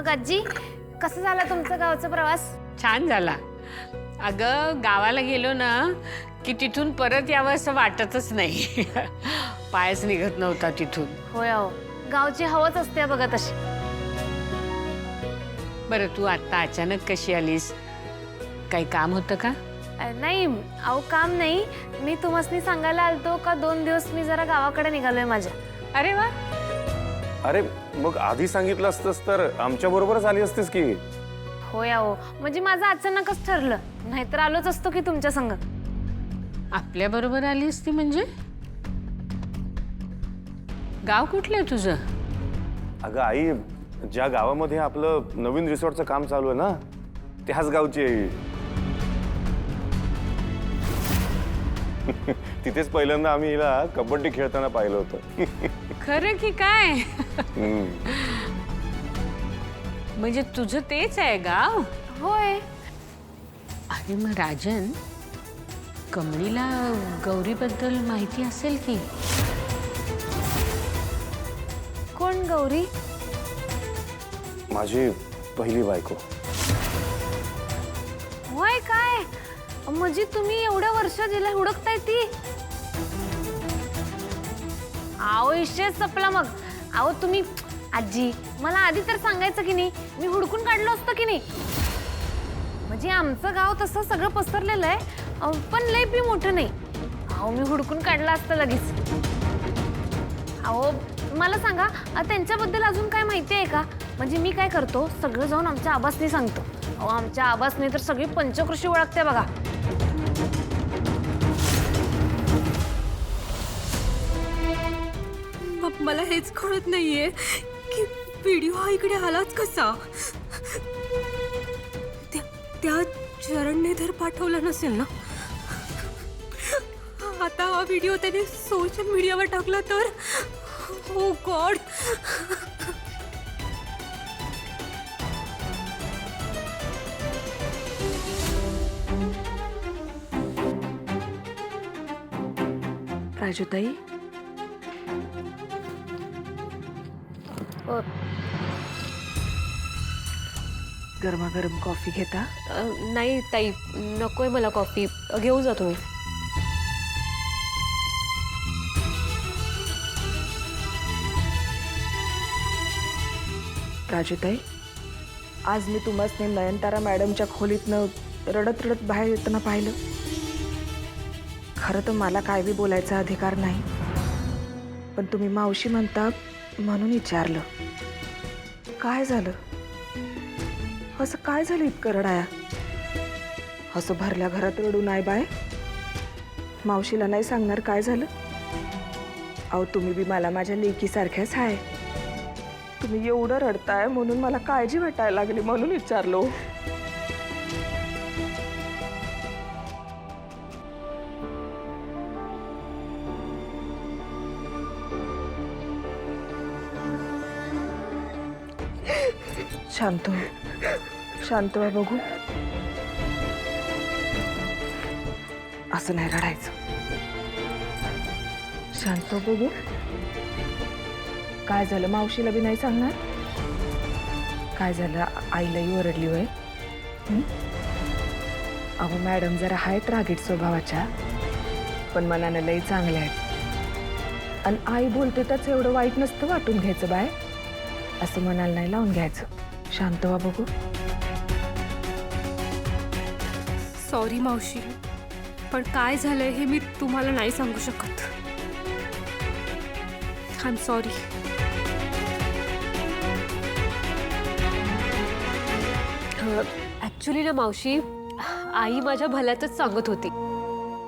मग आजी, कसं झालं तुमचं गावचा प्रवास? छान झाला. अगं गावाला गेलो ना की तिथून परत यावं असं वाटतच नाही. पायच निघत नव्हता तिथून. होय अहो, गावची हवाच असते बघा तशी. बरं तू आता अचानक कशी आलीस? काही काम होतं का? नाही अहो, काम नाही. मी तुम्हाला सांगायला आलतो का 2 दिवस मी जरा गावाकडे निघालोय माझ्या. अरे वा. अरे मग आधी सांगितलं असतंस तर आमच्या बरोबरच आली असतीस की. होय अहो, म्हणजे माझं अचानकच ठरलं, नाहीतर आलोच असतो की तुमच्या संग. आपल्या बरोबर आली असती म्हणजे? गाव कुठलं आहे तुझं? अगं आई, ज्या गावामध्ये आपलं नवीन रिसॉर्टचं काम चालू आहे ना, त्याच गावची आहे. तिथेच पहिल्यांदा आम्ही हिला कबड्डी खेळताना पाहिलं होतं. खरं की काय? हम्म. म्हणजे तुझं तेच आहे गाव? होय. अरे मग राजन, कमळीला गौरीबद्दल माहिती असेल की? कोण गौरी? माझी पहिली बायको. होय काय? म्हणजे तुम्ही एवढ्या वर्ष जिला हुडकताय ती? आओ विषय संपला मग. आओ तुम्ही आजी, मला आधी तर सांगायचं की नाही, मी हुडकून काढलं असतं की नाही. म्हणजे आमचं गाव तसं सगळं पसरलेलं आहे, पण लय बी मोठं नाही. आओ मी हुडकून काढलं असतं लगेच. आओ मला सांगा, त्यांच्याबद्दल अजून काय माहिती आहे का? म्हणजे मी काय करतो, सगळं जाऊन आमच्या आबासनी सांगतो. अहो आमच्या आबासनी तर सगळी पंचकृषी ओळखते बघा. मला हेच कळत नाहीये की व्हिडिओ हा इकडे आलाच कसा. त्या चरणने तर पाठवला नसेल ना. आता हा व्हिडिओ त्याने सोशल मीडियावर टाकला तर? ओ गॉड. राजूताई, गरमागरम कॉफी घेता? नाही ताई, नकोय मला कॉफी. घेऊ जा तुम्ही. राजूताई, आज मी तुम्हाला नयनतारा मॅडमच्या खोलीतनं रडत रडत बाहेर येताना पाहिलं. खरं तर मला काय बी बोलायचा अधिकार नाही, पण तुम्ही मावशी म्हणता म्हणून विचारलं. काय झालं? असं काय झालं इतकं रडाया? असं भरल्या घरात रडू नाही बाय. मावशीला नाही सांगणार काय झालं? अहो तुम्ही बी मला माझ्या लेकीसारख्याच आहे. तुम्ही एवढं रडताय म्हणून मला काळजी वाटायला लागली, म्हणून विचारलो. शांत हो, शांत व्हा बघू. असं नाही रडायचं. शांत हो बघू. काय झालं? मावशीला बी नाही सांगणार? काय झालं? आईलाही ओरडली होय? अहो मॅडम जरा आहेत रागीट स्वभावाच्या, पण मनानं लई चांगल्या आहेत. आणि आई बोलते त्याच एवढं वाईट नसतं वाटून घ्यायचं बाय. असं मनाला नाही लावून घ्यायचं. शांत व्हा बघू. सॉरी मावशी, पण काय झालंय हे मी तुम्हाला नाही सांगू शकत. I am sorry. ॲक्च्युली ना मावशी, आई माझ्या भल्याचंच सांगत होती.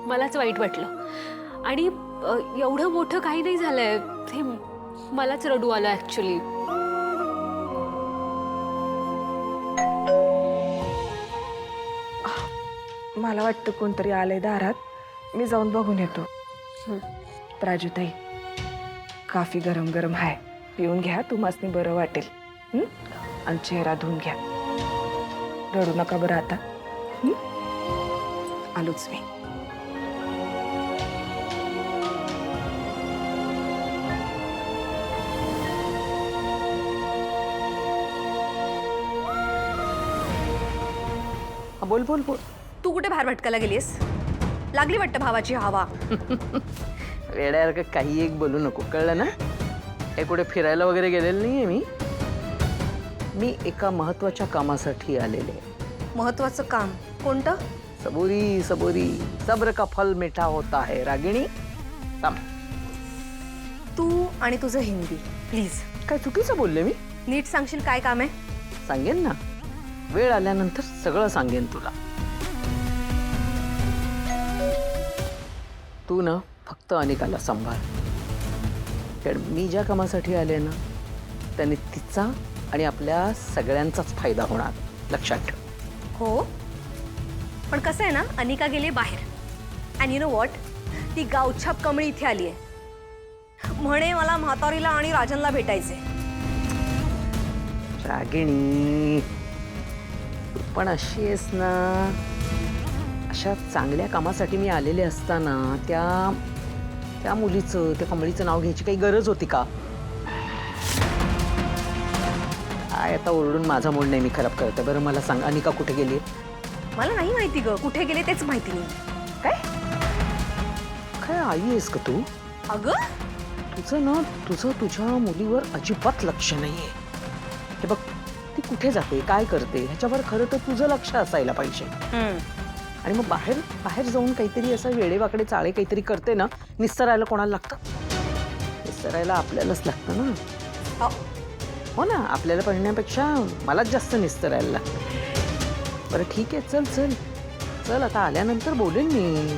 मलाच वाईट वाटलं आणि एवढं मोठं काही नाही झालंय. ते मलाच रडू आलं ॲक्च्युली. मला वाटतं कोणतरी आलंय दारात. मी जाऊन बघून येतो. राजूताई, काफी गरम गरम आहे, पिऊन घ्या. तुम्हासनी बरं वाटेल. आणि चेहरा धुवून घ्या. रडू नका बरं आता. आलोच मी. हा, बोल बोल बोल. तू कुठे बाहेर भटकायला गेलीस? लागली वाटतं भावाची हवा. वेड्यासारखं काही एक बोलू नको, कळलं ना? हे कुठे फिरायला वगैरे गेलेलं नाहीये मी एका महत्वाच्या कामासाठी आलेले. महत्वाचं काम कोणतं? सबुरी सबुरी, सब्र का फल मीठा होता है. रागिणी थांब. तू आणि तुझं हिंदी प्लीज. काय चुकीचं बोलले मी? नीट सांगशील काय काम आहे? सांगेन ना, वेळ आल्यानंतर सगळं सांगेन तुला. तू ना फक्त अनिकाला सांभाळ. कारण मी ज्या कामासाठी आले ना त्याने तिचा आणि आपल्या सगळ्यांचाच फायदा होणार, लक्षात ठेव. हो, पण कसं आहे ना, अनिका गेली बाहेर अँड यू नो व्हॉट, ती गावछाप कमळी इथे आली आहे. म्हणे मला म्हातारीला आणि राजनला भेटायचे. रागिणी, तू पण अशी आहेस ना. अशा चांगल्या कामासाठी मी आलेले असताना त्या मुलीचं, त्या कमळीचं नाव घ्यायची काही गरज होती का? काय आता ओरडून माझा मूड नाही मी खराब करते. बरं मला सांग, अनिका कुठे गेली? मला नाही माहिती ग, कुठे गेले तेच माहिती नाही. काय काय आई आहेस का तू? अगं तुझं तुझ्या मुलीवर अजिबात लक्ष नाहीये. हे बघ, ती कुठे जाते, काय करते, ह्याच्यावर खरं तर तुझं लक्ष असायला पाहिजे. आणि मग बाहेर जाऊन काहीतरी असं वेडेवाकडे चाळे काहीतरी करते ना, निस्तरायला कोणाला लागतं? निस्तरायला आपल्यालाच लागतं ना. हो ना, आपल्याला पडण्यापेक्षा मलाच जास्त निस्तरायला लागतं. बरं ठीक आहे, चल चल चल, आता आल्यानंतर बोलेन मी.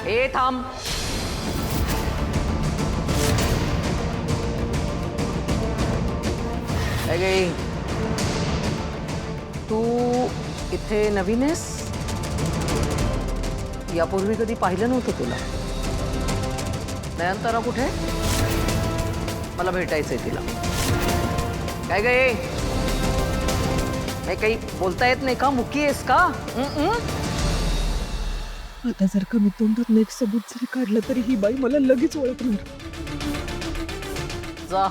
ए थांब. काय गई, तू इथे नवीन आहेस? यापूर्वी कधी पाहिलं नव्हतं तुला. नयनतारा कुठे? मला भेटायचंय तिला. काय गई, नाही काही बोलता येत नाही का? मुकी आहेस का? आता जर का मी तोंडात एक सबूत जरी काढलं तरी ही बाई मला लगेच ओळखणार. जा,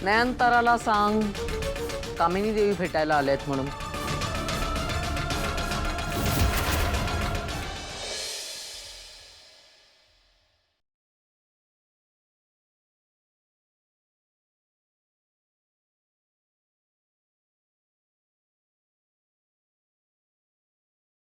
नयनताराला सांग कामिनी देवी भेटायला आल्यात म्हणून.